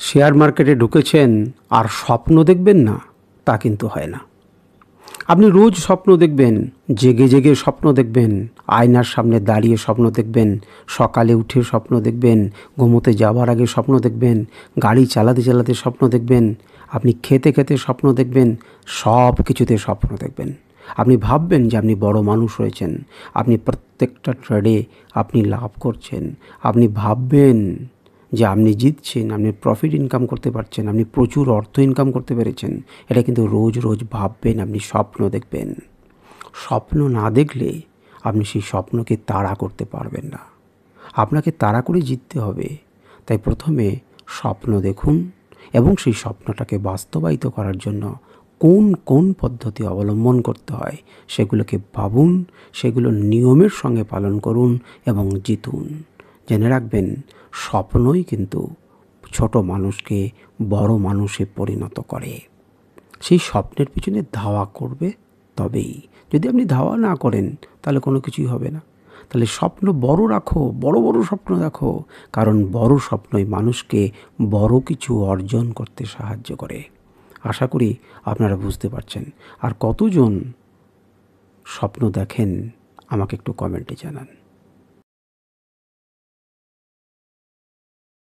Share মার্কেটে ঢুকেছেন আর স্বপ্ন দেখবেন না, তা কিন্তু হয় না। আপনি রোজ স্বপ্ন দেখবেন, জেগে জেগে স্বপ্ন দেখবেন, আয়নার সামনে দাঁড়িয়ে স্বপ্ন দেখবেন, সকালে উঠে স্বপ্ন দেখবেন, ঘুমোতে যাওয়ার আগে স্বপ্ন দেখবেন, গাড়ি চালাতে চালাতে স্বপ্ন দেখবেন, আপনি খেতে খেতে স্বপ্ন দেখবেন, সব কিছুতে স্বপ্ন দেখবেন। আপনি ভাববেন যে আপনি বড় মানুষ হয়েছেন, আপনি প্রত্যেকটা ট্রেডে আপনি লাভ করছেন, আপনি ভাববেন যে আপনি জিতছেন, আপনি প্রফিট ইনকাম করতে পারছেন, আপনি প্রচুর অর্থ ইনকাম করতে পেরেছেন। এটা কিন্তু রোজ রোজ ভাববেন, আপনি স্বপ্ন দেখবেন। স্বপ্ন না দেখলে আপনি সেই স্বপ্নকে তাড়া করতে পারবেন না। আপনাকে তাড়া করে জিততে হবে। তাই প্রথমে স্বপ্ন দেখুন এবং সেই স্বপ্নটাকে বাস্তবায়িত করার জন্য কোন কোন পদ্ধতি অবলম্বন করতে হয় সেগুলোকে ভাবুন, সেগুলো নিয়মের সঙ্গে পালন করুন এবং জিতুন। জেনে রাখবেন, স্বপ্নই কিন্তু ছোট মানুষকে বড় মানুষে পরিণত করে। সেই স্বপ্নের পিছনে ধাওয়া করবে তবেই। যদি আপনি ধাওয়া না করেন তাহলে কোনো কিছুই হবে না। তাহলে স্বপ্ন বড় রাখো, বড় বড় স্বপ্ন দেখো, কারণ বড় স্বপ্নই মানুষকে বড় কিছু অর্জন করতে সাহায্য করে। আশা করি আপনারা বুঝতে পারছেন। আর কতজন স্বপ্ন দেখেন আমাকে একটু কমেন্টে জানান।